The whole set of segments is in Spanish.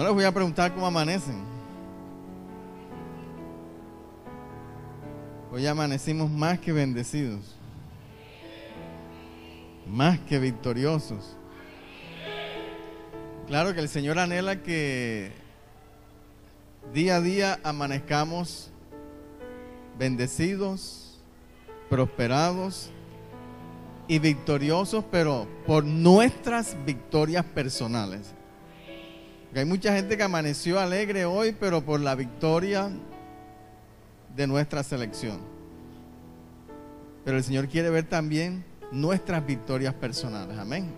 No les voy a preguntar cómo amanecen. Hoy amanecimos más que bendecidos, más que victoriosos. Claro que el Señor anhela que día a día amanezcamos bendecidos, prosperados y victoriosos, pero por nuestras victorias personales. Porque hay mucha gente que amaneció alegre hoy, pero por la victoria de nuestra selección. Pero el Señor quiere ver también nuestras victorias personales. Amén.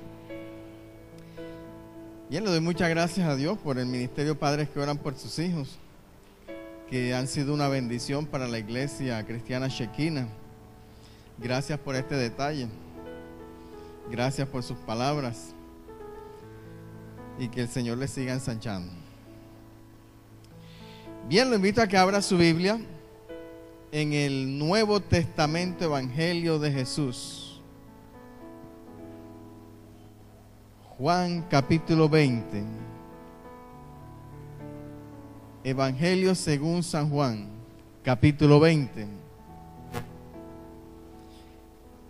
Bien, le doy muchas gracias a Dios por el ministerio Padres que Oran por sus hijos, que han sido una bendición para la iglesia cristiana Shekinah. Gracias por este detalle. Gracias por sus palabras. Y que el Señor les siga ensanchando. Bien, lo invito a que abra su Biblia en el Nuevo Testamento Evangelio de Jesús. Juan capítulo 20. Evangelio según San Juan, capítulo 20.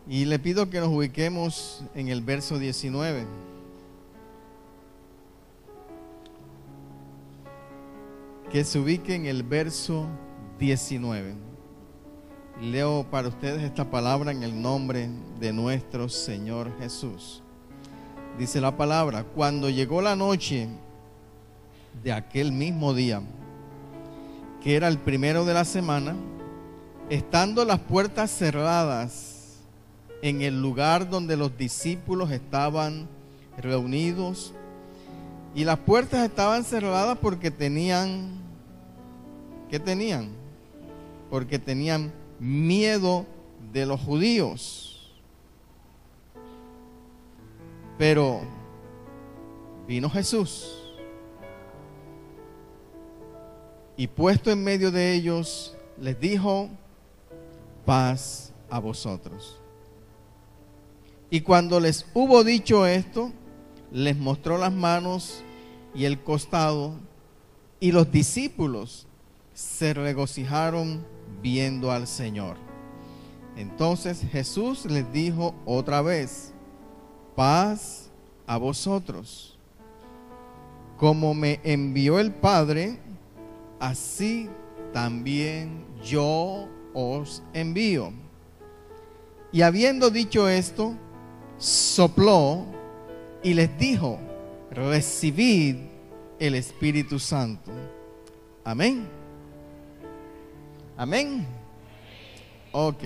Y le pido que nos ubiquemos en el verso 19. Que se ubique en el verso 19. Leo para ustedes esta palabra en el nombre de nuestro Señor Jesús. Dice la palabra: cuando llegó la noche de aquel mismo día, que era el primero de la semana, estando las puertas cerradas en el lugar donde los discípulos estaban reunidos, y las puertas estaban cerradas porque tenían, ¿qué tenían? Porque tenían miedo de los judíos. Pero vino Jesús y puesto en medio de ellos, les dijo: paz a vosotros. Y cuando les hubo dicho esto, les mostró las manos y el costado, y los discípulos se regocijaron viendo al Señor. Entonces Jesús les dijo otra vez: paz a vosotros. Como me envió el Padre, así también yo os envío. Y habiendo dicho esto, sopló y les dijo: recibid el Espíritu Santo. Amén. Amén. Ok.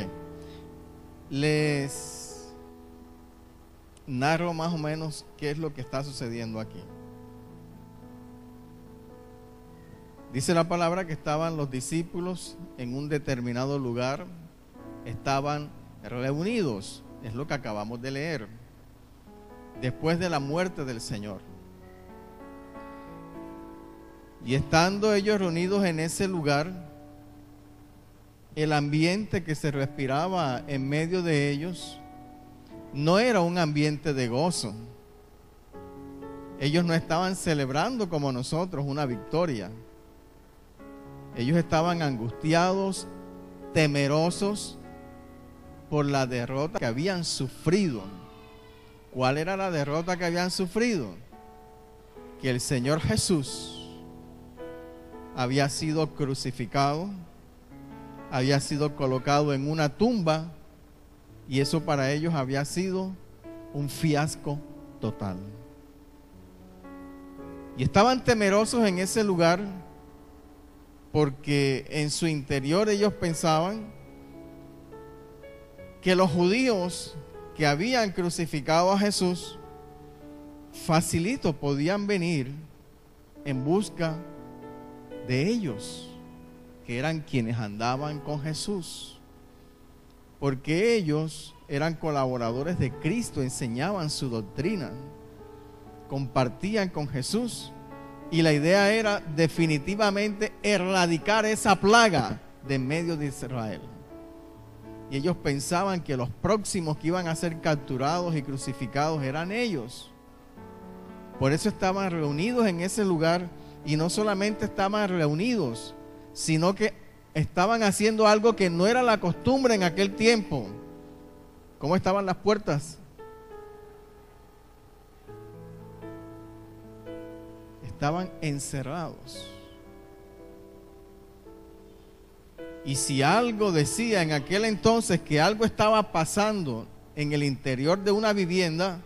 Les narro más o menos qué es lo que está sucediendo aquí. Dice la palabra que estaban los discípulos en un determinado lugar, estaban reunidos, es lo que acabamos de leer, después de la muerte del Señor. Y estando ellos reunidos en ese lugar, el ambiente que se respiraba en medio de ellos no era un ambiente de gozo. Ellos no estaban celebrando como nosotros una victoria. Ellos estaban angustiados, temerosos por la derrota que habían sufrido. ¿Cuál era la derrota que habían sufrido? Que el Señor Jesús había sido crucificado, había sido colocado en una tumba, y eso para ellos había sido un fiasco total. Y estaban temerosos en ese lugar porque en su interior ellos pensaban que los judíos que habían crucificado a Jesús facilito podían venir en busca de ellos, que eran quienes andaban con Jesús, porque ellos eran colaboradores de Cristo, enseñaban su doctrina, compartían con Jesús, y la idea era definitivamente erradicar esa plaga de en medio de Israel. Y ellos pensaban que los próximos que iban a ser capturados y crucificados eran ellos. Por eso estaban reunidos en ese lugar Y no solamente estaban reunidos, sino que estaban haciendo algo que no era la costumbre en aquel tiempo. ¿Cómo estaban las puertas? Estaban encerrados. Y si algo decía en aquel entonces que algo estaba pasando en el interior de una vivienda,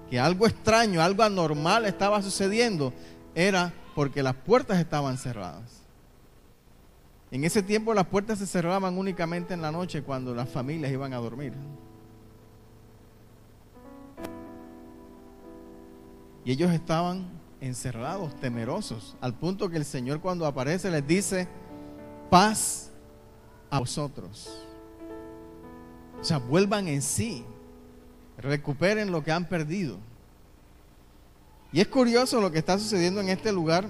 que algo extraño, algo anormal estaba sucediendo, era porque las puertas estaban cerradas. En ese tiempo las puertas se cerraban únicamente en la noche cuando las familias iban a dormir. Y ellos estaban encerrados, temerosos, al punto que el Señor cuando aparece les dice: paz a vosotros. O sea, vuelvan en sí, recuperen lo que han perdido. Y es curioso lo que está sucediendo en este lugar,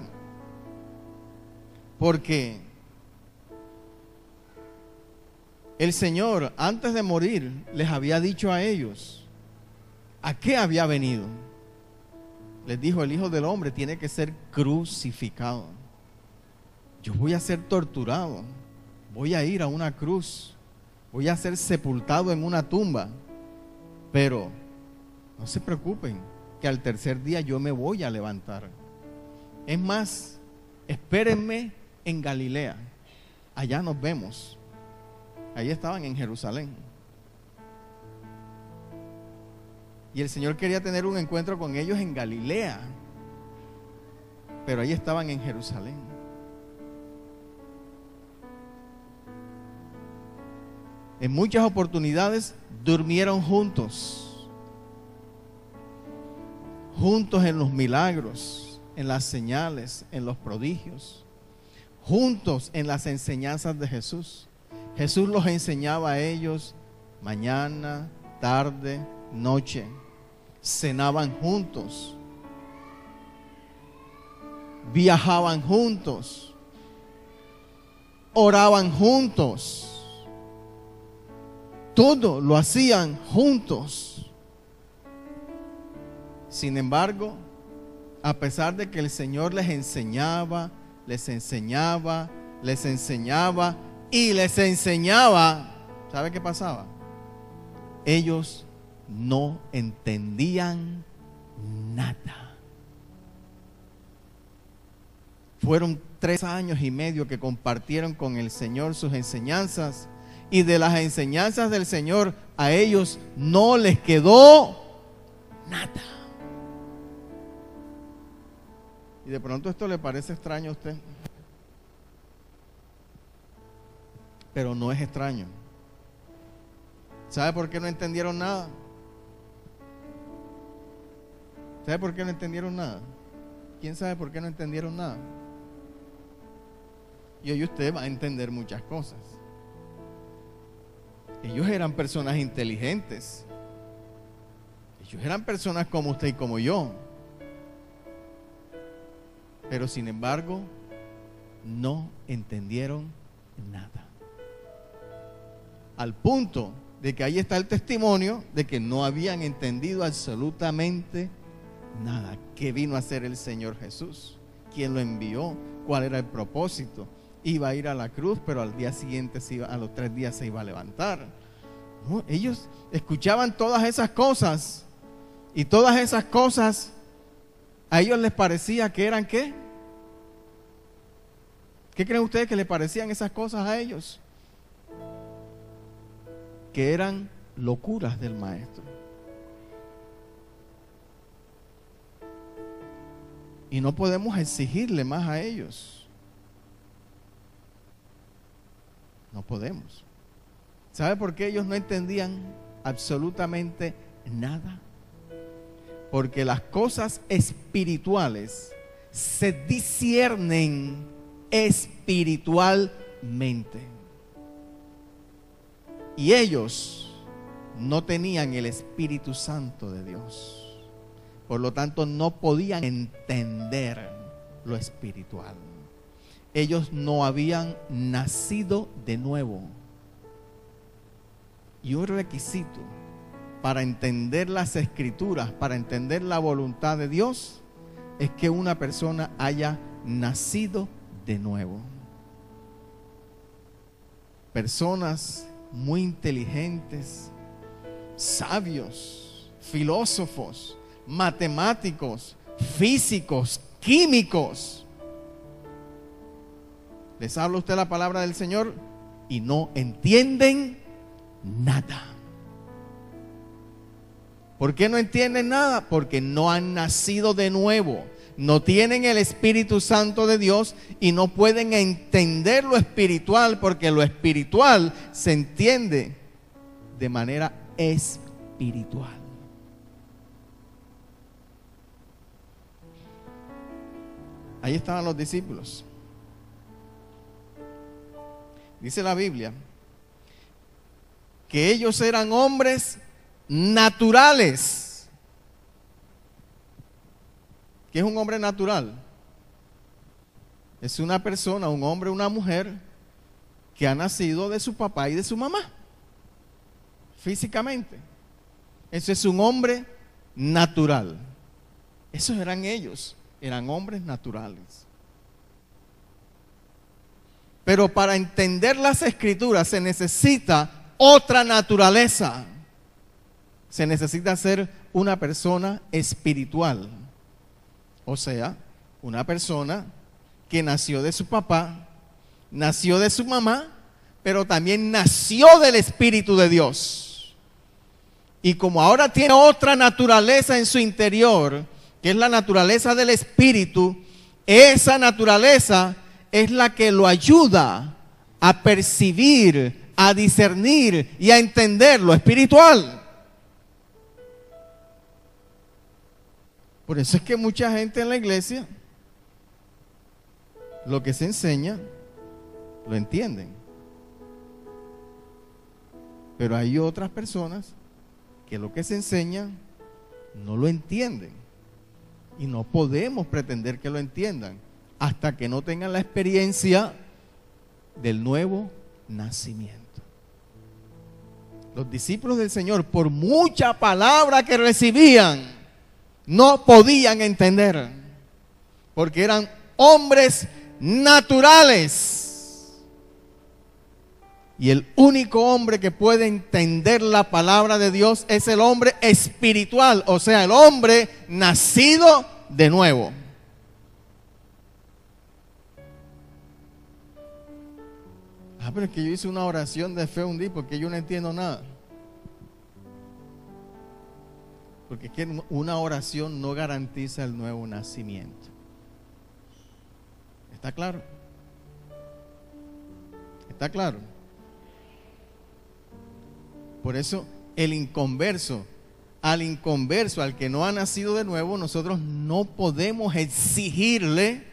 porque el Señor antes de morir les había dicho a ellos a qué había venido. Les dijo: el Hijo del Hombre tiene que ser crucificado. Yo voy a ser torturado, voy a ir a una cruz, voy a ser sepultado en una tumba, pero no se preocupen, que al tercer día yo me voy a levantar. Es más, espérenme en Galilea, allá nos vemos. Ahí estaban en Jerusalén. Y el Señor quería tener un encuentro con ellos en Galilea, pero ahí estaban en Jerusalén. En muchas oportunidades durmieron juntos, juntos en los milagros, en las señales, en los prodigios, juntos en las enseñanzas de Jesús. Jesús los enseñaba a ellos mañana, tarde, noche. Cenaban juntos, viajaban juntos, oraban juntos, todo lo hacían juntos. Sin embargo, a pesar de que el Señor les enseñaba, les enseñaba, les enseñaba y les enseñaba, ¿sabe qué pasaba? Ellos no entendían nada. Fueron 3 años y medio que compartieron con el Señor sus enseñanzas, y de las enseñanzas del Señor a ellos no les quedó nada. Y de pronto esto le parece extraño a usted, pero no es extraño. ¿Sabe por qué no entendieron nada? ¿Sabe por qué no entendieron nada? ¿Quién sabe por qué no entendieron nada? Y hoy usted va a entender muchas cosas. Ellos eran personas inteligentes. Ellos eran personas como usted y como yo. Pero sin embargo, no entendieron nada. Al punto de que ahí está el testimonio de que no habían entendido absolutamente nada. ¿Qué vino a hacer el Señor Jesús? ¿Quién lo envió? ¿Cuál era el propósito? Iba a ir a la cruz, pero al día siguiente, a los 3 días se iba a levantar. No, ellos escuchaban todas esas cosas, y todas esas cosas a ellos les parecía que eran ¿qué? ¿Qué creen ustedes que les parecían esas cosas a ellos? Que eran locuras del maestro. Y no podemos exigirle más a ellos. No podemos. ¿Sabe por qué ellos no entendían absolutamente nada? Porque las cosas espirituales se disciernen espiritualmente. Y ellos no tenían el Espíritu Santo de Dios. Por lo tanto, no podían entender lo espiritual. Ellos no habían nacido de nuevo. Y un requisito para entender las Escrituras, para entender la voluntad de Dios, es que una persona haya nacido de nuevo. Personas muy inteligentes, sabios, filósofos, matemáticos, físicos, químicos. Les habla usted la palabra del Señor y no entienden nada. ¿Por qué no entienden nada? Porque no han nacido de nuevo. No tienen el Espíritu Santo de Dios y no pueden entender lo espiritual, porque lo espiritual se entiende de manera espiritual. Ahí estaban los discípulos. Dice la Biblia que ellos eran hombres naturales. ¿Qué es un hombre natural? Es una persona, un hombre, una mujer que ha nacido de su papá y de su mamá, físicamente. Eso es un hombre natural. Esos eran ellos, eran hombres naturales. Pero para entender las Escrituras se necesita otra naturaleza. Se necesita ser una persona espiritual. O sea, una persona que nació de su papá, nació de su mamá, pero también nació del Espíritu de Dios. Y como ahora tiene otra naturaleza en su interior, que es la naturaleza del Espíritu, esa naturaleza es la que lo ayuda a percibir, a discernir y a entender lo espiritual. Por eso es que mucha gente en la iglesia, lo que se enseña, lo entienden. Pero hay otras personas que lo que se enseña no lo entienden. Y no podemos pretender que lo entiendan hasta que no tengan la experiencia del nuevo nacimiento. Los discípulos del Señor, por mucha palabra que recibían, no podían entender, porque eran hombres naturales. Y el único hombre que puede entender la palabra de Dios es el hombre espiritual, o sea, el hombre nacido de nuevo. Pero es que yo hice una oración de fe un día porque yo no entiendo nada. Porque es que una oración no garantiza el nuevo nacimiento. ¿Está claro? ¿Está claro? Por eso al inconverso, al que no ha nacido de nuevo, nosotros no podemos exigirle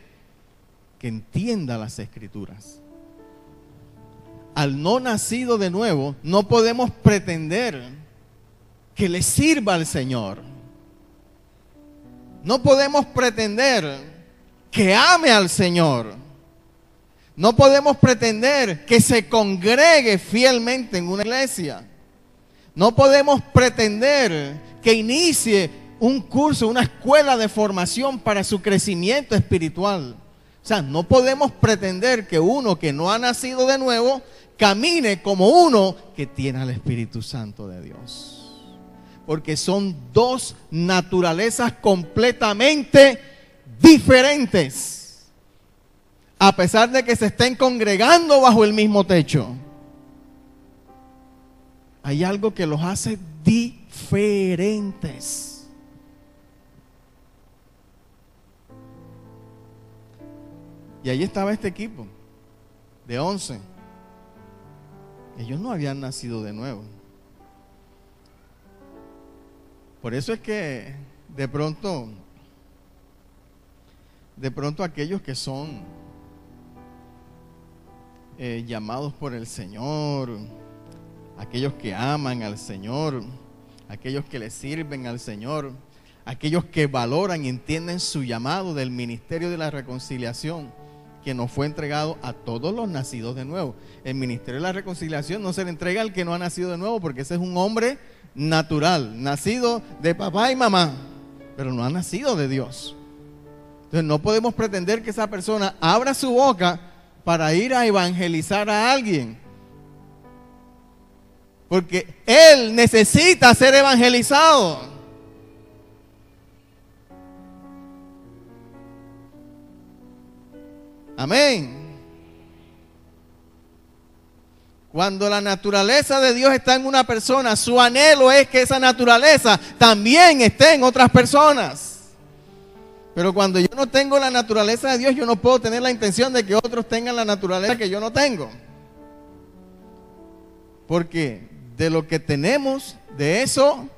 que entienda las Escrituras. Al no nacido de nuevo, no podemos pretender que le sirva al Señor. No podemos pretender que ame al Señor. No podemos pretender que se congregue fielmente en una iglesia. No podemos pretender que inicie un curso, una escuela de formación para su crecimiento espiritual. O sea, no podemos pretender que uno que no ha nacido de nuevo camine como uno que tiene al Espíritu Santo de Dios. Porque son dos naturalezas completamente diferentes, a pesar de que se estén congregando bajo el mismo techo. Hay algo que los hace diferentes. Y ahí estaba este equipo de 11. Ellos no habían nacido de nuevo. Por eso es que de pronto aquellos que son llamados por el Señor, aquellos que aman al Señor, aquellos que le sirven al Señor, aquellos que valoran y entienden su llamado del ministerio de la reconciliación, que nos fue entregado a todos los nacidos de nuevo. El ministerio de la reconciliación no se le entrega al que no ha nacido de nuevo, porque ese es un hombre natural, nacido de papá y mamá, pero no ha nacido de Dios. Entonces no podemos pretender que esa persona abra su boca para ir a evangelizar a alguien. Porque él necesita ser evangelizado. Amén. Cuando la naturaleza de Dios está en una persona, su anhelo es que esa naturaleza también esté en otras personas. Pero cuando yo no tengo la naturaleza de Dios, yo no puedo tener la intención de que otros tengan la naturaleza que yo no tengo. Porque de lo que tenemos, de eso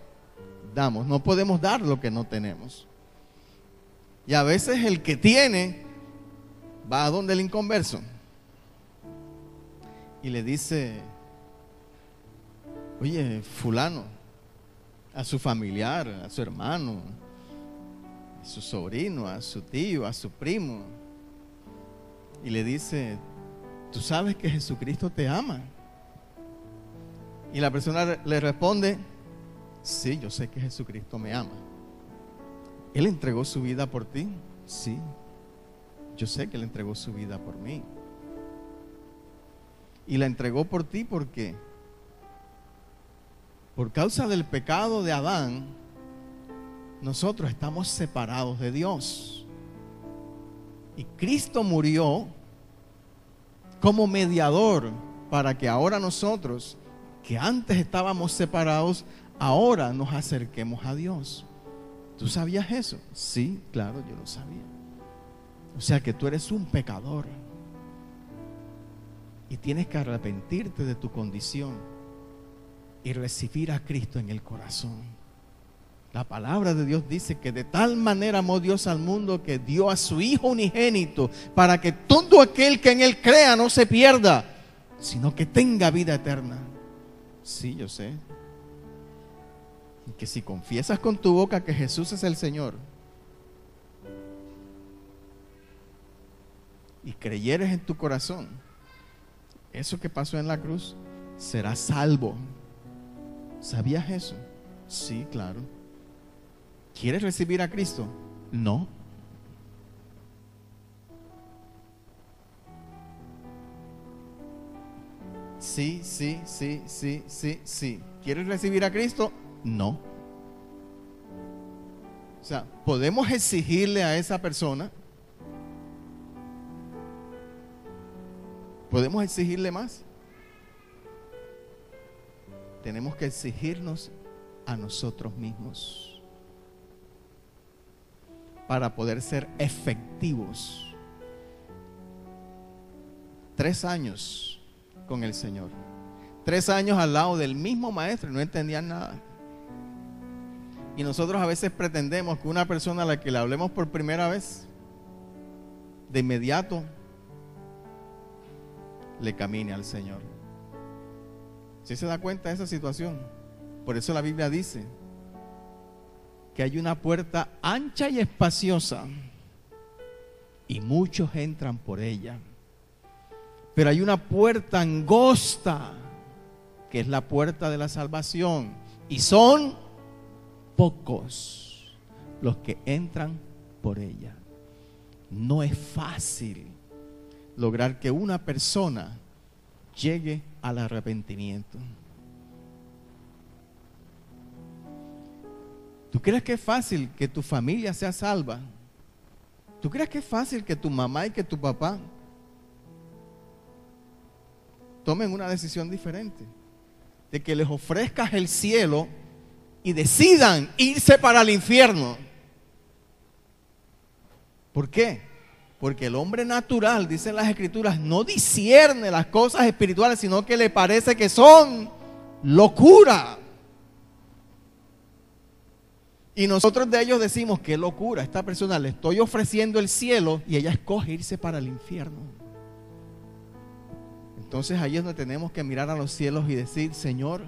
damos. No podemos dar lo que no tenemos. Y a veces el que tiene va a donde el inconverso y le dice: oye, fulano, a su familiar, a su hermano, a su sobrino, a su tío, a su primo, y le dice: ¿tú sabes que Jesucristo te ama? Y la persona le responde: sí, yo sé que Jesucristo me ama. ¿Él entregó su vida por ti? Sí, yo sé que Él entregó su vida por mí. Y la entregó por ti porque por causa del pecado de Adán, nosotros estamos separados de Dios. Y Cristo murió como mediador para que ahora nosotros, que antes estábamos separados, ahora nos acerquemos a Dios. ¿Tú sabías eso? Sí, claro, yo lo sabía. O sea que tú eres un pecador y tienes que arrepentirte de tu condición y recibir a Cristo en el corazón. La palabra de Dios dice que de tal manera amó Dios al mundo que dio a su Hijo unigénito para que todo aquel que en Él crea no se pierda, sino que tenga vida eterna. Sí, yo sé. Y que si confiesas con tu boca que Jesús es el Señor y creyeres en tu corazón eso que pasó en la cruz, serás salvo. ¿Sabías eso? Sí, claro. ¿Quieres recibir a Cristo? No. Sí. ¿Quieres recibir a Cristo? No. O sea, podemos exigirle a esa persona. ¿Podemos exigirle más? Tenemos que exigirnos a nosotros mismos para poder ser efectivos. 3 años con el Señor, 3 años al lado del mismo maestro y no entendían nada. Y nosotros a veces pretendemos que una persona a la que le hablemos por primera vez, de inmediato le camine al Señor. ¿Sí se da cuenta de esa situación? Por eso la Biblia dice que hay una puerta ancha y espaciosa y muchos entran por ella. Pero hay una puerta angosta que es la puerta de la salvación y son pocos los que entran por ella. No es fácil lograr que una persona llegue al arrepentimiento. ¿Tú crees que es fácil que tu familia sea salva? ¿Tú crees que es fácil que tu mamá y que tu papá tomen una decisión diferente? De que les ofrezcas el cielo y decidan irse para el infierno. ¿Por qué? Porque el hombre natural, dicen las Escrituras, no discierne las cosas espirituales, sino que le parece que son locura. Y nosotros de ellos decimos: qué locura, esta persona le estoy ofreciendo el cielo y ella escoge irse para el infierno. Entonces ahí es donde tenemos que mirar a los cielos y decir: Señor,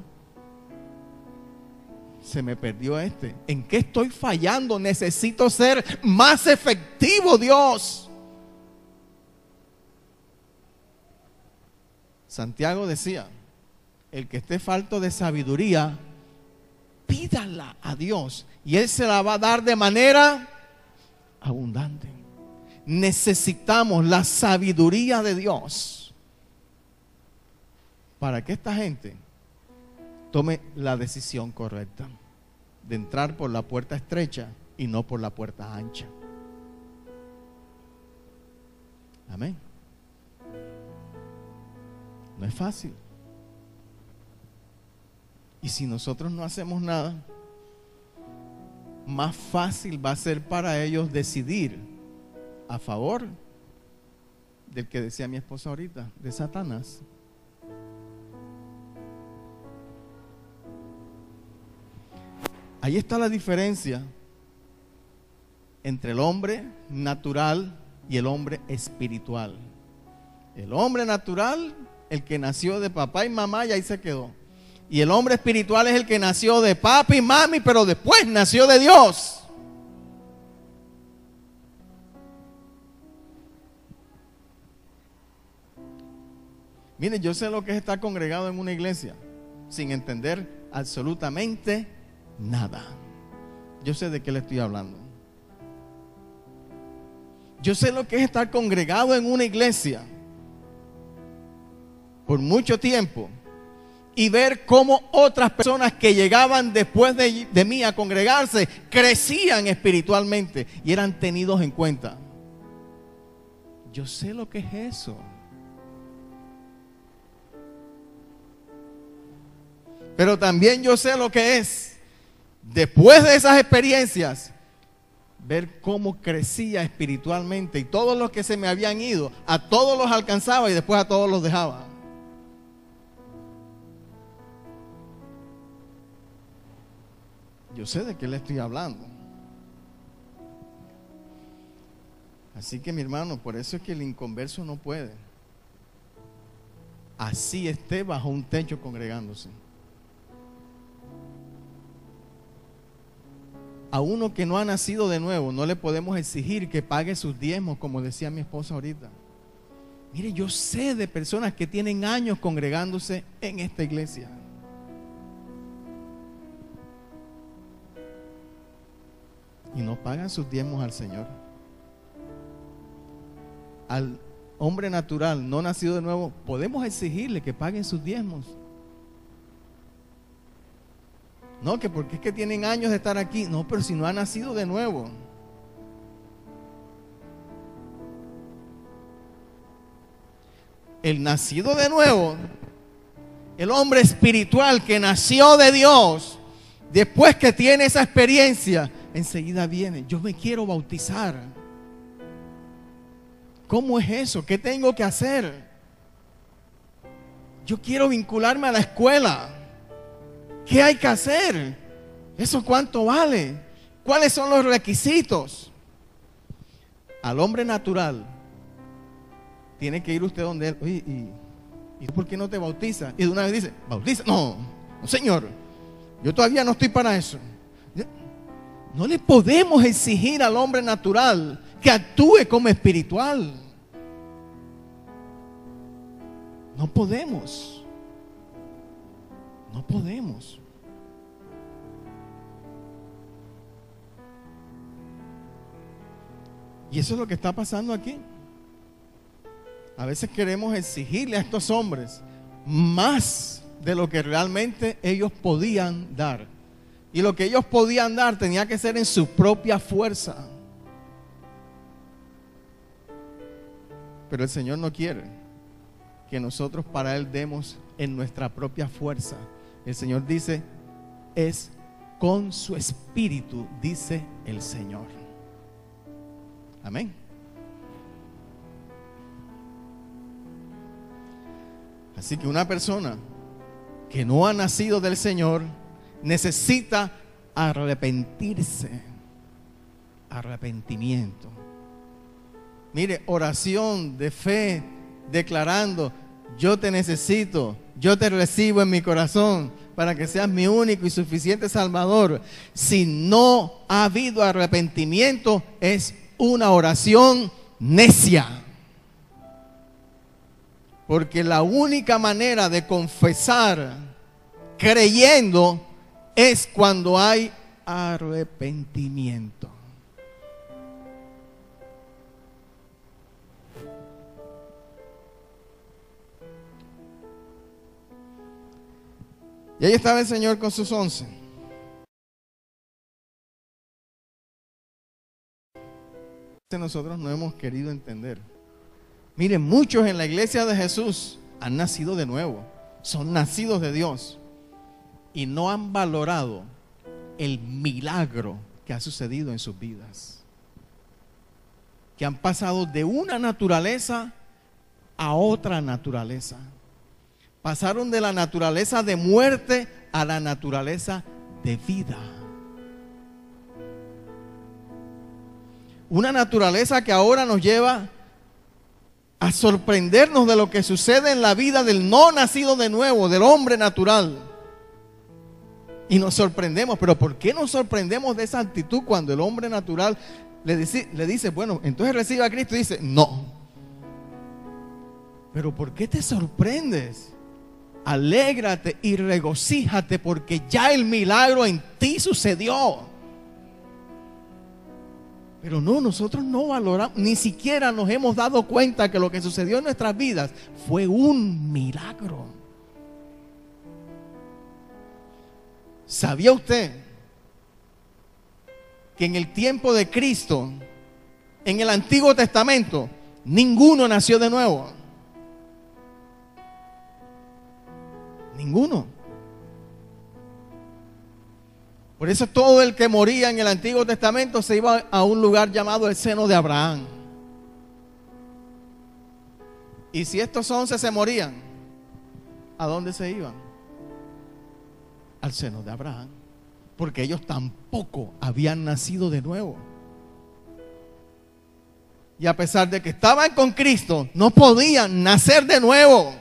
se me perdió este. ¿En qué estoy fallando? Necesito ser más efectivo, Dios. Santiago decía: el que esté falto de sabiduría, pídala a Dios y Él se la va a dar de manera abundante. necesitamos la sabiduría de Dios para que esta gente tome la decisión correcta de entrar por la puerta estrecha y no por la puerta ancha. Amén. No es fácil. Y si nosotros no hacemos nada, más fácil va a ser para ellos decidir a favor del que decía mi esposa ahorita, de Satanás. Ahí está la diferencia entre el hombre natural y el hombre espiritual. El hombre natural, el que nació de papá y mamá, y ahí se quedó. Y el hombre espiritual es el que nació de papi y mami, pero después nació de Dios. Mire, yo sé lo que es estar congregado en una iglesia sin entender absolutamente nada. Yo sé de qué le estoy hablando. Yo sé lo que es estar congregado en una iglesia por mucho tiempo y ver cómo otras personas que llegaban después de mí a congregarse crecían espiritualmente y eran tenidos en cuenta. Yo sé lo que es eso. Pero también yo sé lo que es, después de esas experiencias, ver cómo crecía espiritualmente y todos los que se me habían ido, a todos los alcanzaba y después a todos los dejaba. Yo sé de qué le estoy hablando. Así que mi hermano, por eso es que el inconverso no puede. Así esté bajo un techo congregándose. A uno que no ha nacido de nuevo, no le podemos exigir que pague sus diezmos, como decía mi esposa ahorita. Mire, yo sé de personas que tienen años congregándose en esta iglesia. Y no pagan sus diezmos al Señor. Al hombre natural, no nacido de nuevo, podemos exigirle que paguen sus diezmos. No, que porque es que tienen años de estar aquí. No, pero si no ha nacido de nuevo. El nacido de nuevo, el hombre espiritual que nació de Dios, después que tiene esa experiencia, enseguida viene: yo me quiero bautizar. ¿Cómo es eso? ¿Qué tengo que hacer? Yo quiero vincularme a la escuela. ¿Qué hay que hacer? ¿Eso cuánto vale? ¿Cuáles son los requisitos? Al hombre natural tiene que ir usted donde él. Oye, ¿y tú por qué no te bautizas? Y de una vez dice: ¿bautiza? No, no, señor, yo todavía no estoy para eso. No le podemos exigir al hombre natural que actúe como espiritual. No podemos. No podemos. Y eso es lo que está pasando aquí. A veces queremos exigirle a estos hombres más de lo que realmente ellos podían dar. Y lo que ellos podían dar tenía que ser en su propia fuerza. Pero el Señor no quiere que nosotros para Él demos en nuestra propia fuerza. El Señor dice: es con su espíritu, dice el Señor. Amén. Así que una persona que no ha nacido del Señor necesita arrepentirse. Arrepentimiento. Mire, oración de fe, declarando: yo te necesito, yo te recibo en mi corazón para que seas mi único y suficiente Salvador. Si no ha habido arrepentimiento, es una oración necia. Porque la única manera de confesar creyendo es cuando hay arrepentimiento. Y ahí estaba el Señor con sus 11. Nosotros no hemos querido entender. Miren, muchos en la iglesia de Jesús han nacido de nuevo, son nacidos de Dios y no han valorado el milagro que ha sucedido en sus vidas, que han pasado de una naturaleza a otra naturaleza, pasaron de la naturaleza de muerte a la naturaleza de vida. Una naturaleza que ahora nos lleva a sorprendernos de lo que sucede en la vida del no nacido de nuevo, del hombre natural. Y nos sorprendemos, pero ¿por qué nos sorprendemos de esa actitud cuando el hombre natural le dice, bueno, entonces recibe a Cristo y dice, no? Pero ¿por qué te sorprendes? Alégrate y regocíjate porque ya el milagro en ti sucedió. Pero no, nosotros no valoramos, ni siquiera nos hemos dado cuenta que lo que sucedió en nuestras vidas fue un milagro. ¿Sabía usted que en el tiempo de Cristo, en el Antiguo Testamento, ninguno nació de nuevo? Ninguno. Por eso todo el que moría en el Antiguo Testamento se iba a un lugar llamado el seno de Abraham. Y si estos 11 se morían, ¿a dónde se iban? Al seno de Abraham. Porque ellos tampoco habían nacido de nuevo. Y a pesar de que estaban con Cristo, no podían nacer de nuevo.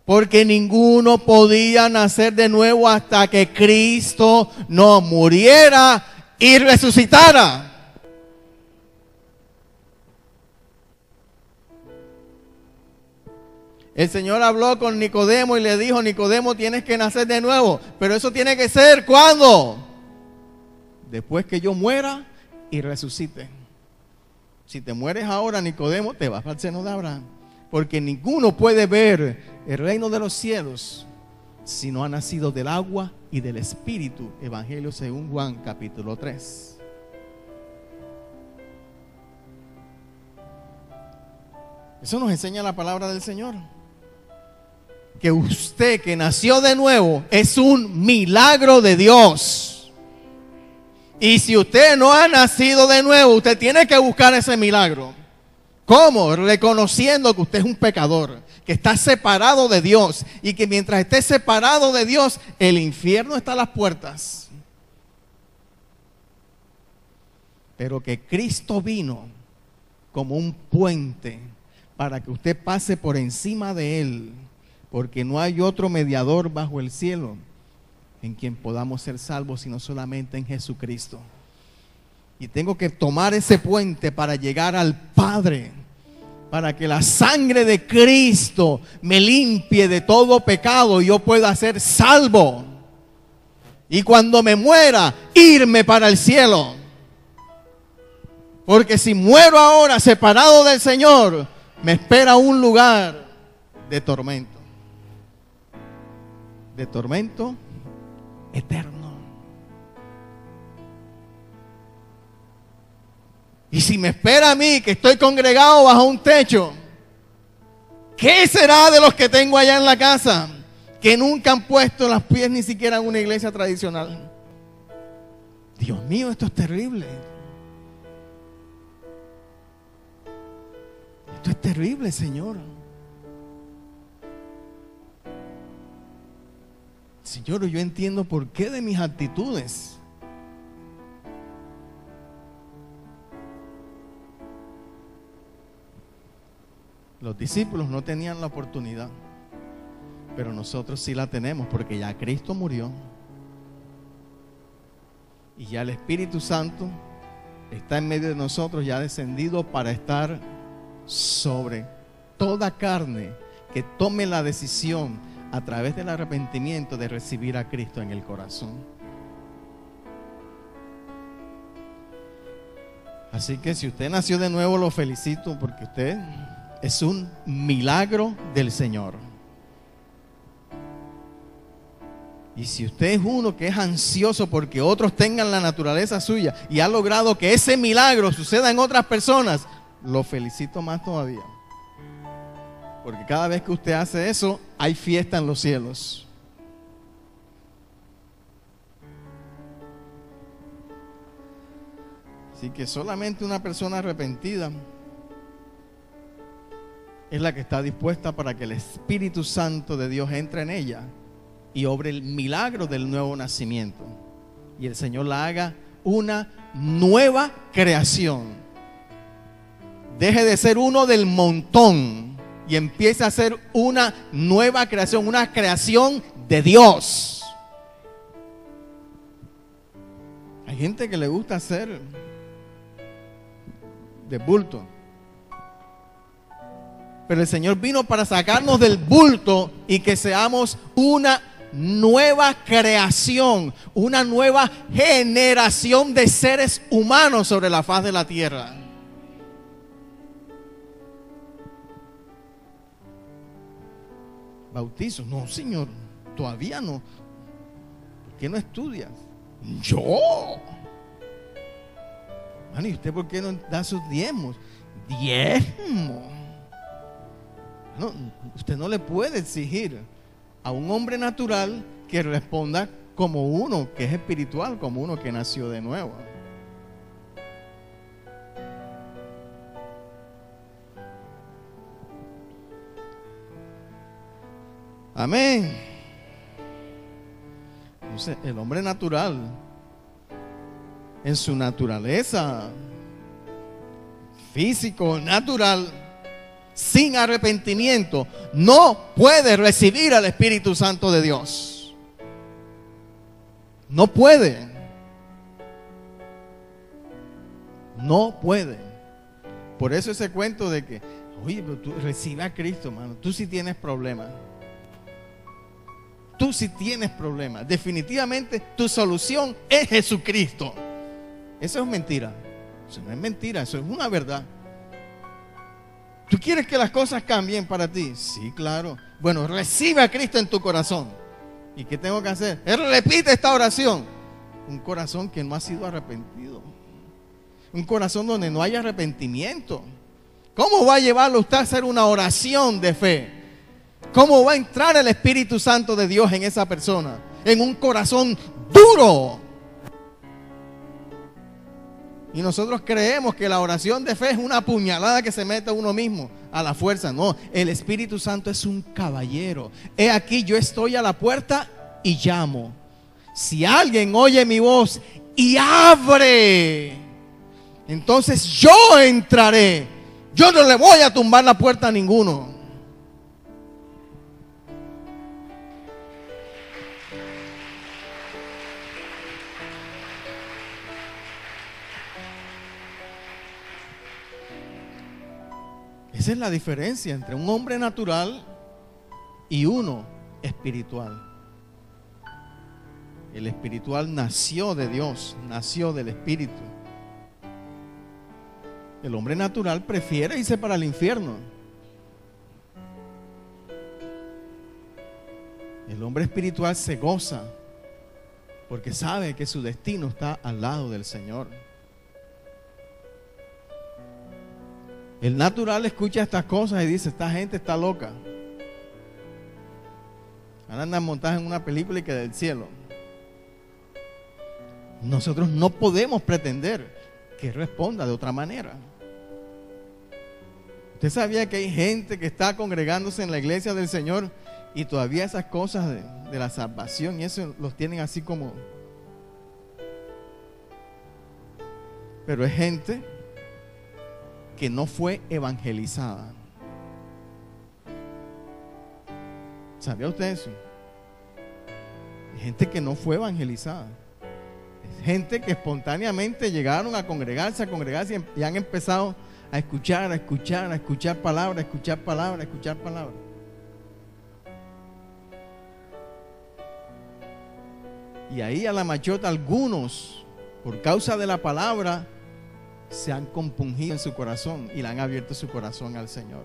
Porque ninguno podía nacer de nuevo hasta que Cristo no muriera y resucitara. El Señor habló con Nicodemo y le dijo, Nicodemo, tienes que nacer de nuevo. Pero eso tiene que ser, ¿cuándo? Después que yo muera y resucite. Si te mueres ahora, Nicodemo, te vas al seno de Abraham. Porque ninguno puede ver el reino de los cielos si no ha nacido del agua y del Espíritu. Evangelio según Juan, capítulo 3. Eso nos enseña la palabra del Señor. Que usted que nació de nuevo es un milagro de Dios. Y si usted no ha nacido de nuevo, usted tiene que buscar ese milagro. ¿Cómo? Reconociendo que usted es un pecador, que está separado de Dios y que mientras esté separado de Dios, el infierno está a las puertas. Pero que Cristo vino como un puente para que usted pase por encima de Él, porque no hay otro mediador bajo el cielo en quien podamos ser salvos, sino solamente en Jesucristo. Y tengo que tomar ese puente para llegar al Padre, para que la sangre de Cristo me limpie de todo pecado y yo pueda ser salvo. Y cuando me muera, irme para el cielo. Porque si muero ahora separado del Señor, me espera un lugar de tormento. De tormento eterno. Y si me espera a mí, que estoy congregado bajo un techo, ¿qué será de los que tengo allá en la casa? Que nunca han puesto los pies ni siquiera en una iglesia tradicional. Dios mío, esto es terrible. Esto es terrible, Señor. Señor, yo entiendo por qué de mis actitudes. Los discípulos no tenían la oportunidad, pero nosotros sí la tenemos porque ya Cristo murió y ya el Espíritu Santo está en medio de nosotros, ya descendido para estar sobre toda carne que tome la decisión a través del arrepentimiento de recibir a Cristo en el corazón. Así que si usted nació de nuevo, lo felicito porque usted es un milagro del Señor. Y si usted es uno que es ansioso porque otros tengan la naturaleza suya y ha logrado que ese milagro suceda en otras personas, lo felicito más todavía. Porque cada vez que usted hace eso, hay fiesta en los cielos. Así que solamente una persona arrepentida es la que está dispuesta para que el Espíritu Santo de Dios entre en ella y obre el milagro del nuevo nacimiento. Y el Señor la haga una nueva creación. Deje de ser uno del montón y empiece a ser una nueva creación, una creación de Dios. Hay gente que le gusta hacer de bulto. Pero el Señor vino para sacarnos del bulto y que seamos una nueva creación, una nueva generación de seres humanos sobre la faz de la tierra. Bautizo, no, Señor, todavía no. ¿Por qué no estudias? Yo. ¿Y usted por qué no da sus diezmos? Diezmo. No, usted no le puede exigir a un hombre natural que responda como uno que es espiritual, como uno que nació de nuevo. Amén. Entonces, el hombre natural, en su naturaleza físico, natural, sin arrepentimiento, no puede recibir al Espíritu Santo de Dios. No puede. No puede. Por eso ese cuento de que, oye, pero tú recibe a Cristo, hermano. Tú sí tienes problemas. Tú sí tienes problemas. Definitivamente tu solución es Jesucristo. Eso es mentira. Eso no es mentira, eso es una verdad. ¿Tú quieres que las cosas cambien para ti? Sí, claro. Bueno, recibe a Cristo en tu corazón. ¿Y qué tengo que hacer? Repite esta oración. Un corazón que no ha sido arrepentido. Un corazón donde no hay arrepentimiento. ¿Cómo va a llevarlo usted a hacer una oración de fe? ¿Cómo va a entrar el Espíritu Santo de Dios en esa persona? En un corazón duro. Y nosotros creemos que la oración de fe es una puñalada que se mete a uno mismo a la fuerza. No, el Espíritu Santo es un caballero. He aquí, yo estoy a la puerta y llamo. Si alguien oye mi voz y abre, entonces yo entraré. Yo no le voy a tumbar la puerta a ninguno. Esa es la diferencia entre un hombre natural y uno espiritual. El espiritual nació de Dios, nació del Espíritu. El hombre natural prefiere irse para el infierno. El hombre espiritual se goza porque sabe que su destino está al lado del Señor. El natural escucha estas cosas y dice, esta gente está loca. Ahora andan montadas en una película y que del cielo. Nosotros no podemos pretender que responda de otra manera. ¿Usted sabía que hay gente que está congregándose en la iglesia del Señor y todavía esas cosas de la salvación y eso los tienen así como... Pero es gente que no fue evangelizada. ¿Sabía usted eso? Gente que no fue evangelizada. Es gente que espontáneamente llegaron a congregarse y han empezado a escuchar palabras, escuchar palabras. Y ahí a la machota algunos, por causa de la palabra, se han compungido en su corazón y le han abierto su corazón al Señor.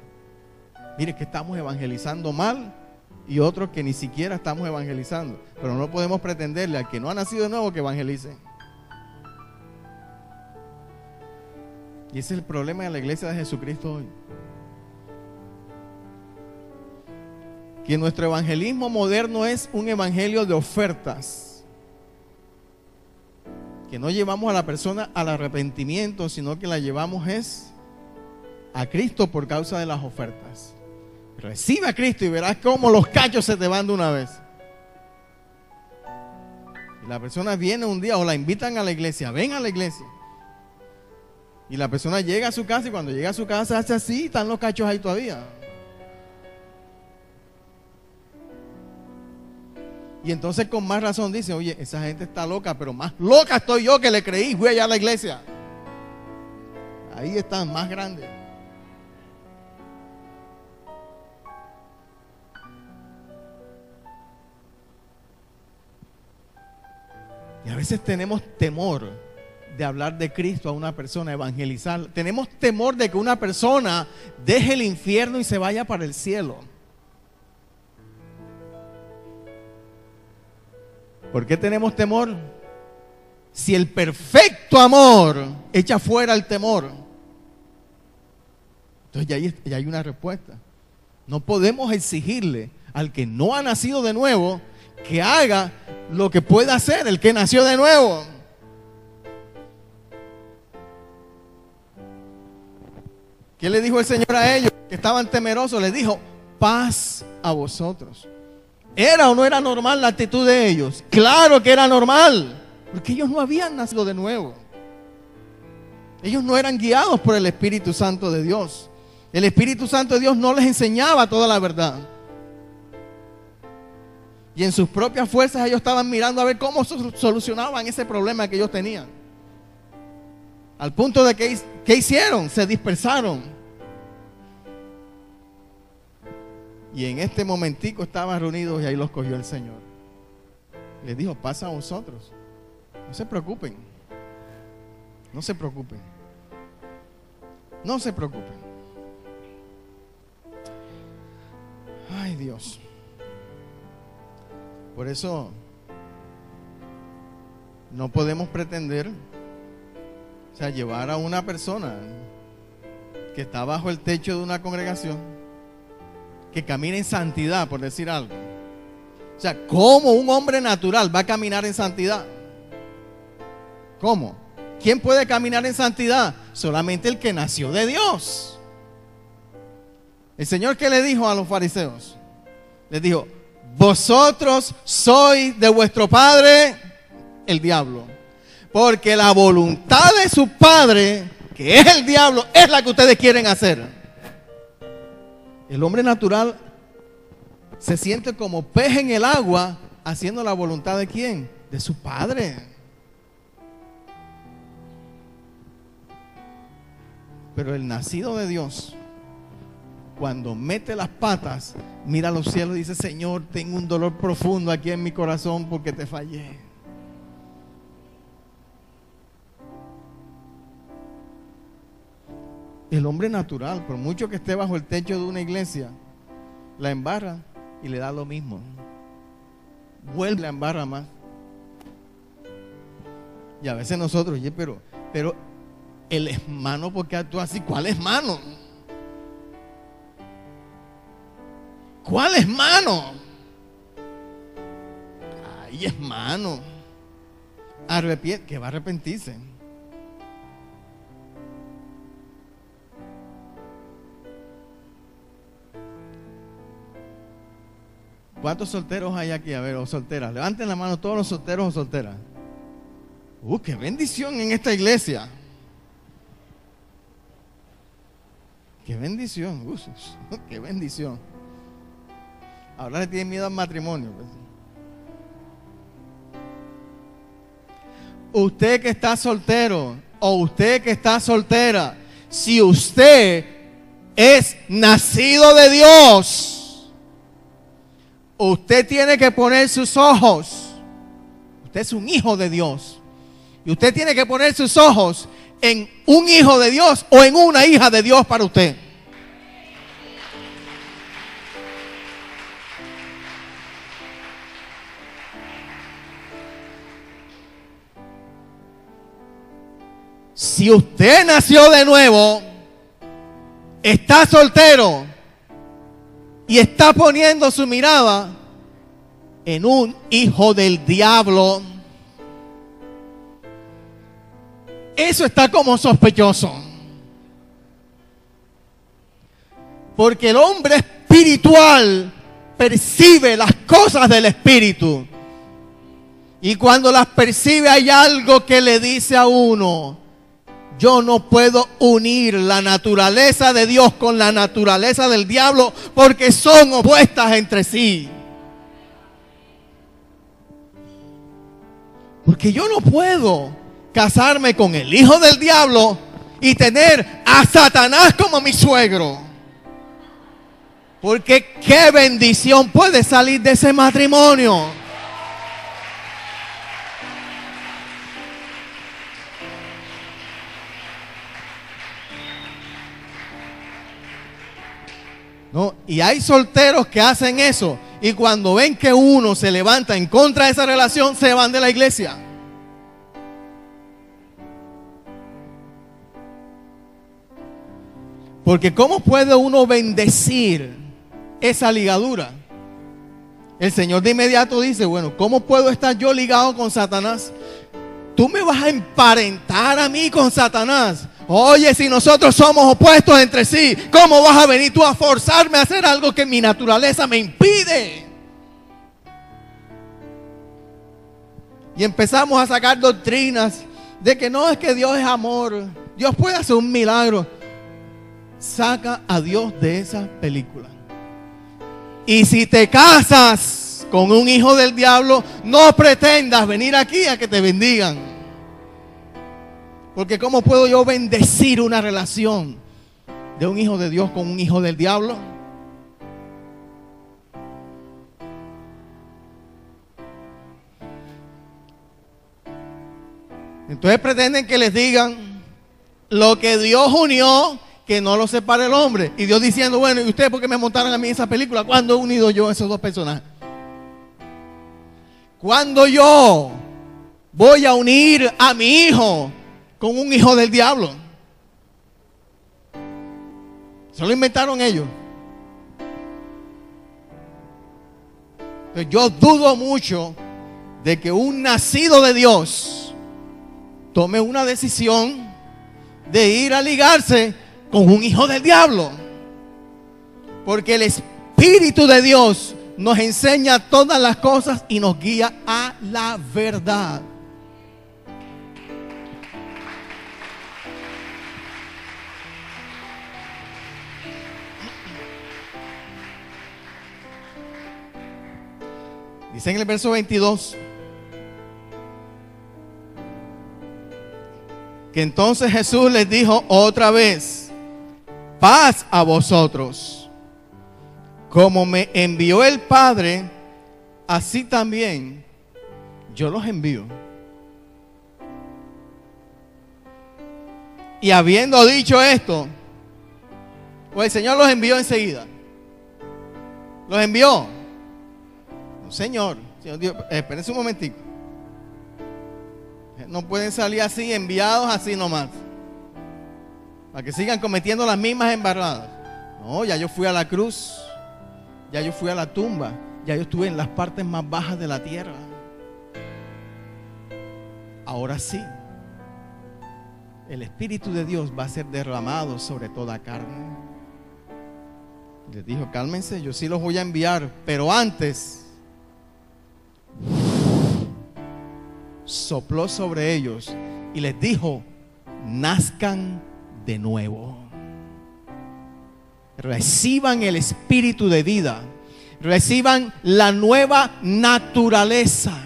Mire que estamos evangelizando mal y otros que ni siquiera estamos evangelizando. Pero no podemos pretenderle al que no ha nacido de nuevo que evangelice. Y ese es el problema de la iglesia de Jesucristo hoy. Que nuestro evangelismo moderno es un evangelio de ofertas. Que no llevamos a la persona al arrepentimiento, sino que la llevamos a Cristo por causa de las ofertas. Recibe a Cristo y verás cómo los cachos se te van de una vez. Y la persona viene un día o la invitan a la iglesia, ven a la iglesia. Y la persona llega a su casa y cuando llega a su casa hace así, están los cachos ahí todavía. Y entonces con más razón dice, oye, esa gente está loca, pero más loca estoy yo que le creí, voy allá a la iglesia. Ahí están, más grandes. Y a veces tenemos temor de hablar de Cristo a una persona, evangelizar. Tenemos temor de que una persona deje el infierno y se vaya para el cielo. ¿Por qué tenemos temor? Si el perfecto amor echa fuera el temor. Entonces ya hay una respuesta. No podemos exigirle al que no ha nacido de nuevo que haga lo que pueda hacer el que nació de nuevo. ¿Qué le dijo el Señor a ellos que estaban temerosos? Les dijo, paz a vosotros. ¿Era o no era normal la actitud de ellos? Claro que era normal, porque ellos no habían nacido de nuevo. Ellos no eran guiados por el Espíritu Santo de Dios. El Espíritu Santo de Dios no les enseñaba toda la verdad. Y en sus propias fuerzas ellos estaban mirando a ver cómo solucionaban ese problema que ellos tenían. Al punto de que, ¿qué hicieron? Se dispersaron. Y en este momentico estaban reunidos y ahí los cogió el Señor. Les dijo, pasa a vosotros. No se preocupen. No se preocupen. No se preocupen. Ay, Dios. Por eso no podemos pretender, o sea, llevar a una persona que está bajo el techo de una congregación, que camina en santidad, por decir algo. O sea, ¿cómo un hombre natural va a caminar en santidad? ¿Cómo? ¿Quién puede caminar en santidad? Solamente el que nació de Dios. El Señor, ¿qué le dijo a los fariseos? Les dijo, vosotros sois de vuestro padre el diablo, porque la voluntad de su padre, que es el diablo, es la que ustedes quieren hacer. El hombre natural se siente como pez en el agua, haciendo la voluntad de ¿quién? De su padre. Pero el nacido de Dios, cuando mete las patas, mira a los cielos y dice, Señor, tengo un dolor profundo aquí en mi corazón porque te fallé. El hombre natural, por mucho que esté bajo el techo de una iglesia, la embarra y le da lo mismo. Vuelve a embarra más. Y a veces nosotros, oye, pero el hermano, ¿por qué actúa así? ¿Cuál hermano? ¿Cuál hermano? Ay, hermano. Que va a arrepentirse. ¿Cuántos solteros hay aquí? A ver, o solteras. Levanten la mano todos los solteros o solteras. ¡Qué bendición en esta iglesia! ¡Qué bendición! ¡Qué bendición! Ahora le tienen miedo al matrimonio. Pues. Usted que está soltero o usted que está soltera, si usted es nacido de Dios, usted tiene que poner sus ojos. Usted es un hijo de Dios. Y usted tiene que poner sus ojos en un hijo de Dios o en una hija de Dios para usted. si usted nació de nuevo, está soltero y está poniendo su mirada en un hijo del diablo, eso está como sospechoso. Porque el hombre espiritual percibe las cosas del espíritu. Y cuando las percibe hay algo que le dice a uno: yo no puedo unir la naturaleza de Dios con la naturaleza del diablo, porque son opuestas entre sí. Porque yo no puedo casarme con el hijo del diablo y tener a Satanás como mi suegro. Porque qué bendición puede salir de ese matrimonio. ¿No? Y hay solteros que hacen eso, y cuando ven que uno se levanta en contra de esa relación, se van de la iglesia. Porque ¿cómo puede uno bendecir esa ligadura? El Señor de inmediato dice: bueno, ¿cómo puedo estar yo ligado con Satanás? Tú me vas a emparentar a mí con Satanás. Oye, si nosotros somos opuestos entre sí, ¿cómo vas a venir tú a forzarme a hacer algo que mi naturaleza me impide? Y empezamos a sacar doctrinas de que no, es que Dios es amor, Dios puede hacer un milagro. Saca a Dios de esa película. Y si te casas con un hijo del diablo, no pretendas venir aquí a que te bendigan. Porque ¿cómo puedo yo bendecir una relación de un hijo de Dios con un hijo del diablo? Entonces pretenden que les digan: lo que Dios unió, que no lo separe el hombre. Y Dios diciendo: bueno, ¿y ustedes por qué me montaron a mí esa película? ¿Cuándo he unido yo a esos dos personajes? ¿Cuándo yo voy a unir a mi hijo con un hijo del diablo? Se lo inventaron ellos. Entonces, yo dudo mucho de que un nacido de Dios tome una decisión de ir a ligarse con un hijo del diablo. Porque el Espíritu de Dios nos enseña todas las cosas y nos guía a la verdad. Dice en el verso 22 que entonces Jesús les dijo otra vez: paz a vosotros. Como me envió el Padre, así también yo los envío. Y habiendo dicho esto, pues el Señor los envió enseguida. Los envió. No, Señor Dios, espérense un momentico. No pueden salir así, enviados así nomás, para que sigan cometiendo las mismas embarradas. No, ya yo fui a la cruz, ya yo fui a la tumba, ya yo estuve en las partes más bajas de la tierra. Ahora sí, el Espíritu de Dios va a ser derramado sobre toda carne. Les dijo: cálmense, yo sí los voy a enviar, pero antes sopló sobre ellos y les dijo: nazcan de nuevo. Reciban el espíritu de vida, reciban la nueva naturaleza.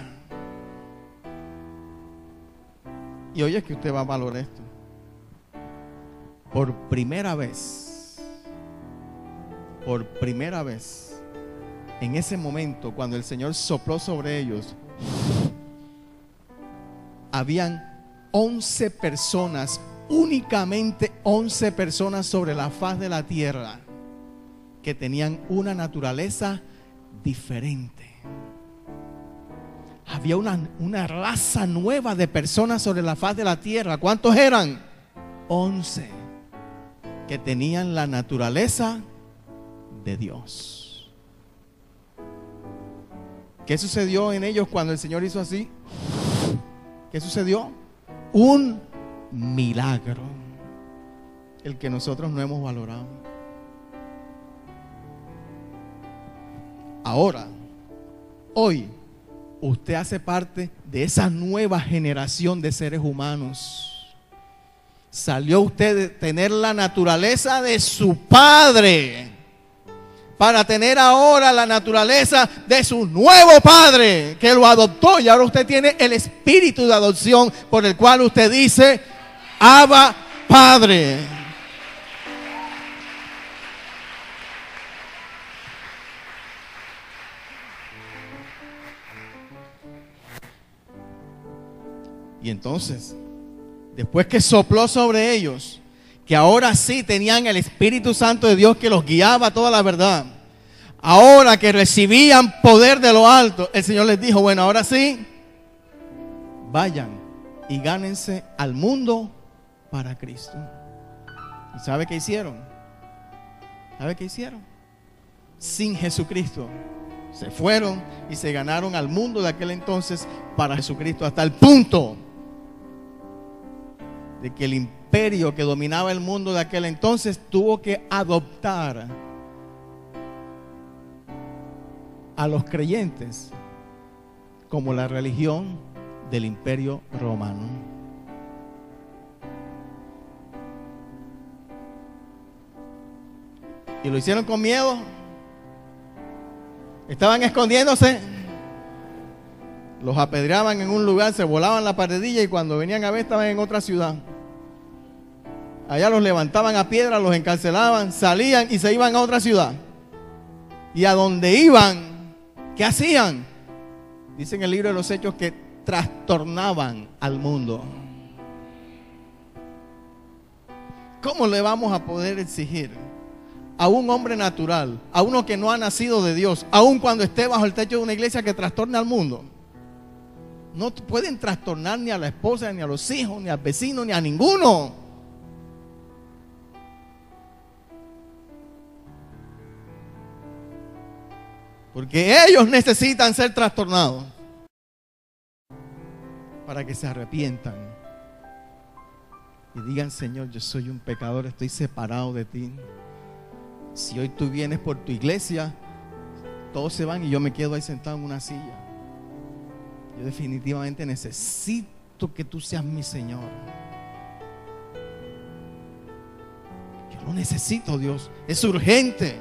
Y oye, que usted va a valorar esto. Por primera vez, en ese momento, cuando el Señor sopló sobre ellos, habían 11 personas, únicamente 11 personas sobre la faz de la tierra, que tenían una naturaleza diferente. Había una raza nueva de personas sobre la faz de la tierra. ¿Cuántos eran? 11 que tenían la naturaleza de Dios. ¿Qué sucedió en ellos cuando el Señor hizo así? ¿Qué sucedió? Un milagro, el que nosotros no hemos valorado. Ahora, hoy, usted hace parte de esa nueva generación de seres humanos. Salió usted de tener la naturaleza de su padre para tener ahora la naturaleza de su nuevo padre que lo adoptó, y ahora usted tiene el espíritu de adopción por el cual usted dice: Abba, Padre. Y entonces, después que sopló sobre ellos, que ahora sí tenían el Espíritu Santo de Dios que los guiaba a toda la verdad, ahora que recibían poder de lo alto, el Señor les dijo: bueno, ahora sí, vayan y gánense al mundo para Cristo. ¿Y sabe qué hicieron? ¿Sabe qué hicieron? Sin Jesucristo se fueron y se ganaron al mundo de aquel entonces para Jesucristo, hasta el punto de que el imperio que dominaba el mundo de aquel entonces tuvo que adoptar a los creyentes como la religión del imperio romano. Y lo hicieron con miedo. Estaban escondiéndose. Los apedreaban en un lugar, se volaban la paredilla, y cuando venían a ver estaban en otra ciudad. Allá los levantaban a piedra, los encarcelaban, salían y se iban a otra ciudad. Y a donde iban, ¿qué hacían? Dice en el libro de los Hechos que trastornaban al mundo. ¿Cómo le vamos a poder exigir a un hombre natural, a uno que no ha nacido de Dios, aun cuando esté bajo el techo de una iglesia, que trastorne al mundo? No pueden trastornar ni a la esposa, ni a los hijos, ni al vecino, ni a ninguno. Porque ellos necesitan ser trastornados para que se arrepientan y digan: Señor, yo soy un pecador, estoy separado de ti. Si hoy tú vienes por tu iglesia, todos se van y yo me quedo ahí sentado en una silla. Yo definitivamente necesito que tú seas mi Señor. Yo lo necesito, Dios. Es urgente.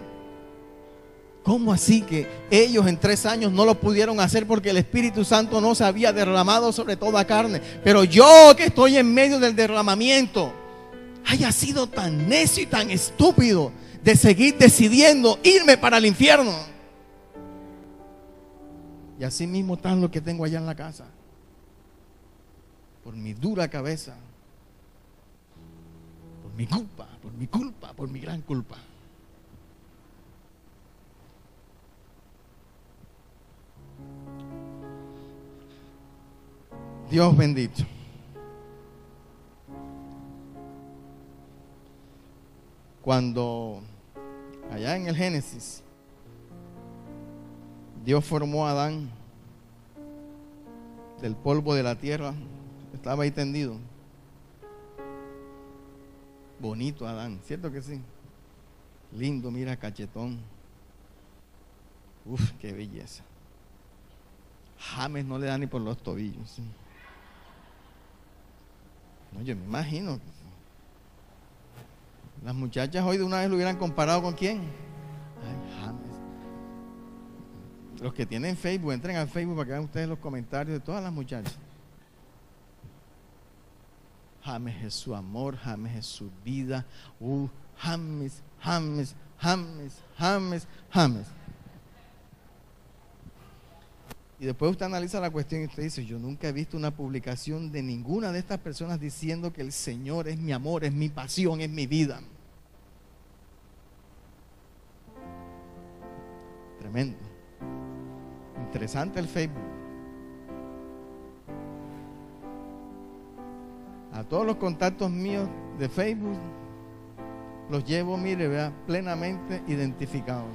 ¿Cómo así que ellos en 3 años no lo pudieron hacer porque el Espíritu Santo no se había derramado sobre toda carne? Pero yo, que estoy en medio del derramamiento, haya sido tan necio y tan estúpido de seguir decidiendo irme para el infierno. Y así mismo están lo que tengo allá en la casa, por mi dura cabeza, por mi culpa, por mi gran culpa. Dios bendito. Cuando allá en el Génesis Dios formó a Adán del polvo de la tierra, estaba ahí tendido. Bonito Adán, ¿cierto que sí? Lindo, mira, cachetón. Uf, qué belleza. James no le da ni por los tobillos, ¿sí? No, yo me imagino. Las muchachas hoy de una vez lo hubieran comparado ¿con quién? Ay, James. Los que tienen Facebook, entren al Facebook para que vean ustedes los comentarios de todas las muchachas. James es su amor, James es su vida. James. Y después usted analiza la cuestión y usted dice: yo nunca he visto una publicación de ninguna de estas personas diciendo que el Señor es mi amor, es mi pasión, es mi vida. Tremendo. Interesante el Facebook. A todos los contactos míos de Facebook, los llevo, mire, vea, plenamente identificados.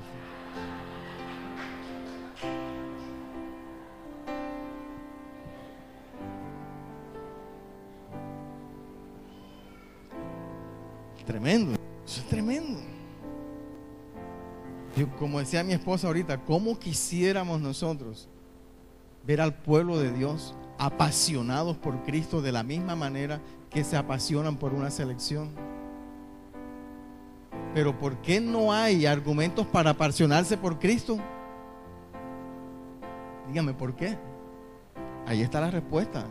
Tremendo, eso es tremendo. Como decía mi esposa ahorita, ¿cómo quisiéramos nosotros ver al pueblo de Dios apasionados por Cristo de la misma manera que se apasionan por una selección? Pero ¿por qué no hay argumentos para apasionarse por Cristo? Dígame, ¿por qué? Ahí está la respuesta.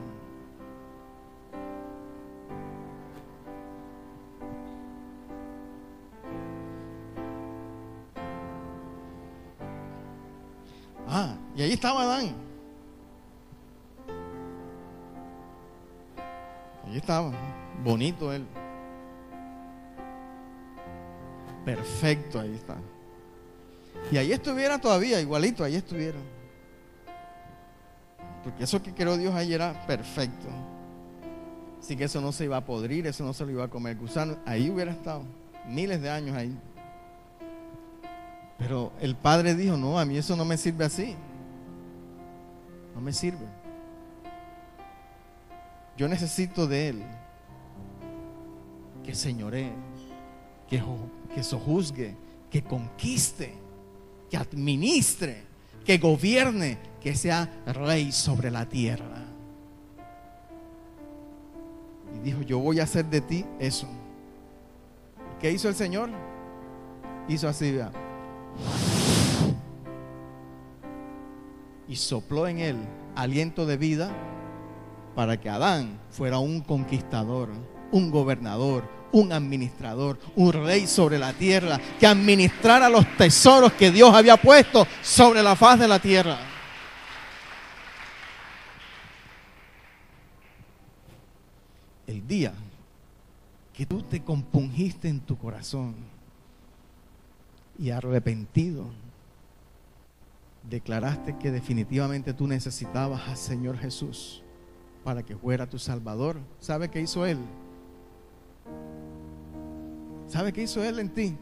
Y ahí estaba Adán. Ahí estaba, bonito él. Perfecto, ahí está. Y ahí estuviera todavía, igualito, ahí estuviera. Porque eso que creó Dios ahí era perfecto. Así que eso no se iba a podrir, eso no se lo iba a comer gusano. Ahí hubiera estado, miles de años ahí. Pero el Padre dijo, no, a mí eso no me sirve así. No me sirve. Yo necesito de Él que señoree, que sojuzgue, que conquiste, que administre, que gobierne, que sea rey sobre la tierra. Y dijo, yo voy a hacer de ti eso. ¿Qué hizo el Señor? Hizo así, vea. Y sopló en él aliento de vida para que Adán fuera un conquistador, un gobernador, un administrador, un rey sobre la tierra, que administrara los tesoros que Dios había puesto sobre la faz de la tierra. El día que tú te compungiste en tu corazón y arrepentido, declaraste que definitivamente tú necesitabas al Señor Jesús para que fuera tu Salvador. ¿Sabe qué hizo Él? ¿Sabe qué hizo Él en ti?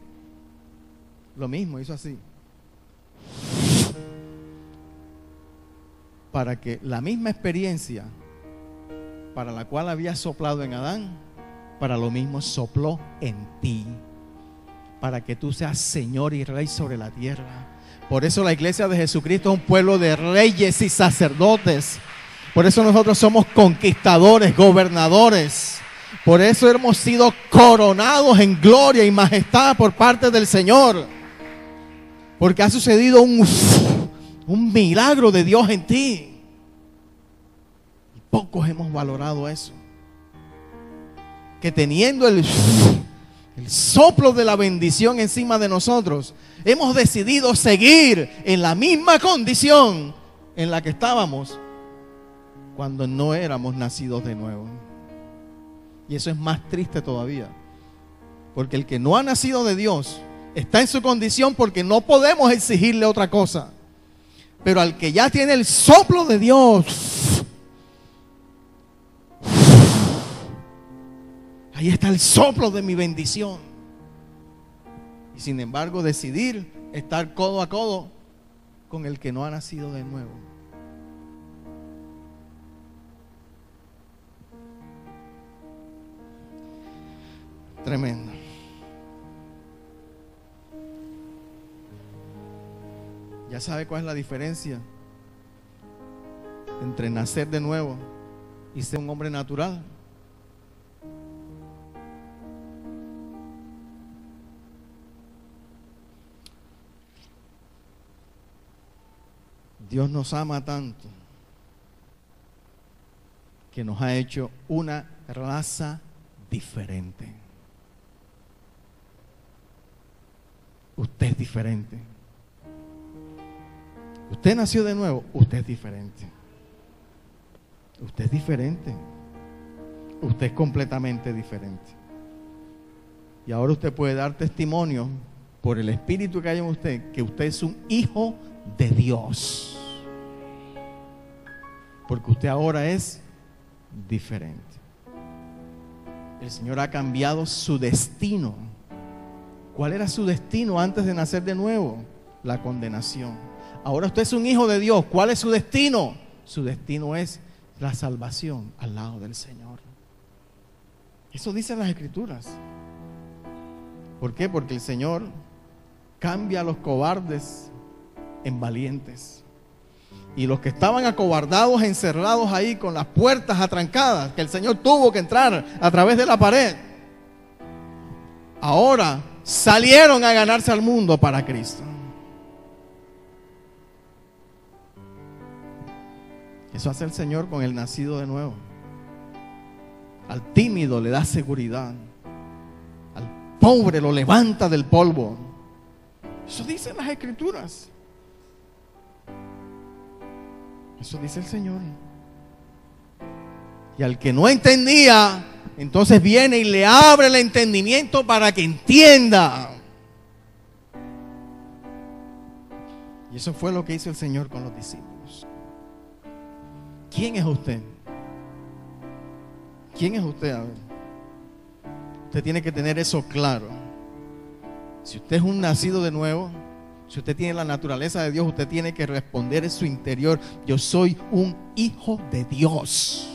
Lo mismo, hizo así. Para que la misma experiencia para la cual había soplado en Adán, para lo mismo sopló en ti, para que tú seas Señor y Rey sobre la tierra. Por eso la iglesia de Jesucristo es un pueblo de reyes y sacerdotes. Por eso nosotros somos conquistadores, gobernadores. Por eso hemos sido coronados en gloria y majestad por parte del Señor. Porque ha sucedido un milagro de Dios en ti. Y pocos hemos valorado eso. Que teniendo el soplo de la bendición encima de nosotros, hemos decidido seguir en la misma condición en la que estábamos cuando no éramos nacidos de nuevo. Y eso es más triste todavía, porque el que no ha nacido de Dios está en su condición porque no podemos exigirle otra cosa. Pero al que ya tiene el soplo de Dios, ahí está el soplo de mi bendición. Y sin embargo decidir estar codo a codo con el que no ha nacido de nuevo. Tremendo. ¿Ya sabe cuál es la diferencia entre nacer de nuevo y ser un hombre natural? Dios nos ama tanto que nos ha hecho una raza diferente. Usted es diferente. Usted nació de nuevo, usted es diferente. Usted es diferente. Usted es completamente diferente. Y ahora usted puede dar testimonio por el Espíritu que hay en usted, que usted es un hijo de Dios. Porque usted ahora es diferente. El Señor ha cambiado su destino. ¿Cuál era su destino antes de nacer de nuevo? La condenación. Ahora usted es un hijo de Dios. ¿Cuál es su destino? Su destino es la salvación al lado del Señor. Eso dicen las Escrituras. ¿Por qué? Porque el Señor cambia a los cobardes en valientes. Y los que estaban acobardados, encerrados ahí con las puertas atrancadas, que el Señor tuvo que entrar a través de la pared, ahora salieron a ganarse al mundo para Cristo. Eso hace el Señor con el nacido de nuevo. Al tímido le da seguridad. Al pobre lo levanta del polvo. Eso dicen las Escrituras. Eso dice el Señor. Y al que no entendía, entonces viene y le abre el entendimiento para que entienda. Y eso fue lo que hizo el Señor con los discípulos. ¿Quién es usted? ¿Quién es usted? A ver. Usted tiene que tener eso claro. Si usted es un nacido de nuevo, si usted tiene la naturaleza de Dios, usted tiene que responder en su interior: yo soy un hijo de Dios.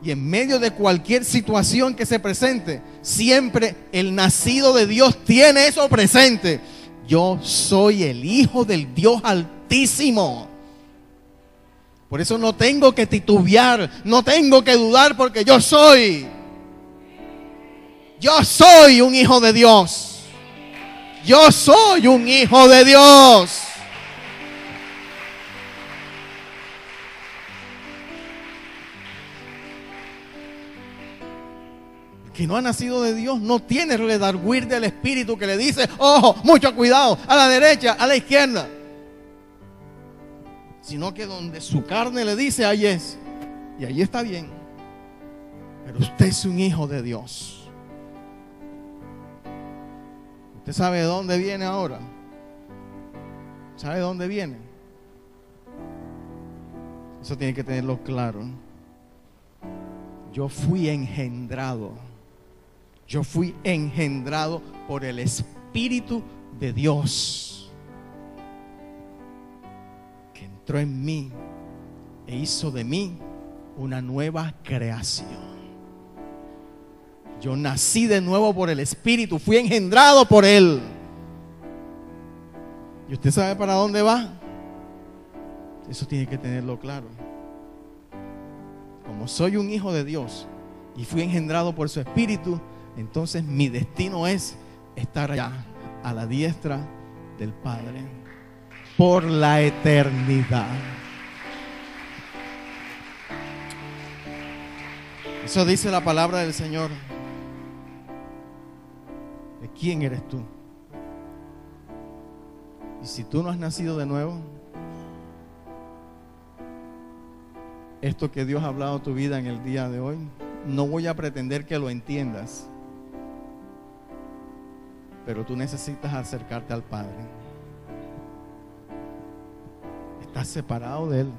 Y en medio de cualquier situación que se presente, siempre el nacido de Dios tiene eso presente. Yo soy el hijo del Dios Altísimo. Por eso no tengo que titubear, no tengo que dudar, porque yo soy un hijo de Dios. Yo soy un hijo de Dios. El que no ha nacido de Dios no tiene el redarguir del Espíritu que le dice: ojo, mucho cuidado, a la derecha, a la izquierda. Sino que donde su carne le dice, ahí es. Y ahí está bien. Pero usted es un hijo de Dios. ¿Usted sabe de dónde viene ahora? ¿Sabe de dónde viene? Eso tiene que tenerlo claro. Yo fui engendrado. Yo fui engendrado por el Espíritu de Dios, que entró en mí e hizo de mí una nueva creación. Yo nací de nuevo por el Espíritu, fui engendrado por Él. ¿Y usted sabe para dónde va? Eso tiene que tenerlo claro. Como soy un hijo de Dios y fui engendrado por su Espíritu, entonces mi destino es estar allá a la diestra del Padre por la eternidad. Eso dice la palabra del Señor. ¿De quién eres tú? Y si tú no has nacido de nuevo, esto que Dios ha hablado a tu vida en el día de hoy, no voy a pretender que lo entiendas, pero tú necesitas acercarte al Padre. Estás separado de Él.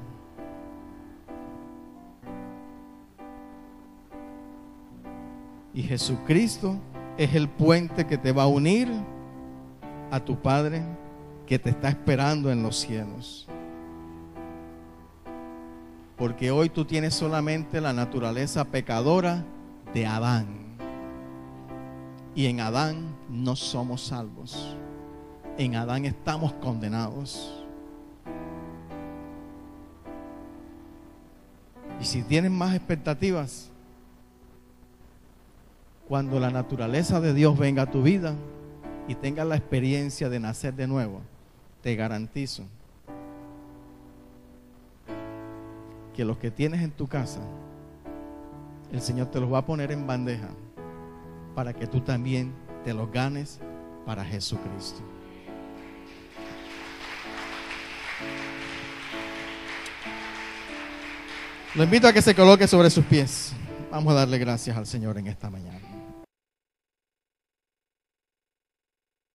Y Jesucristo es el puente que te va a unir a tu Padre, que te está esperando en los cielos. Porque hoy tú tienes solamente la naturaleza pecadora de Adán. Y en Adán no somos salvos. En Adán estamos condenados. Y si tienes más expectativas, cuando la naturaleza de Dios venga a tu vida y tengas la experiencia de nacer de nuevo, te garantizo que los que tienes en tu casa, el Señor te los va a poner en bandeja para que tú también te los ganes para Jesucristo. Lo invito a que se coloque sobre sus pies. Vamos a darle gracias al Señor en esta mañana.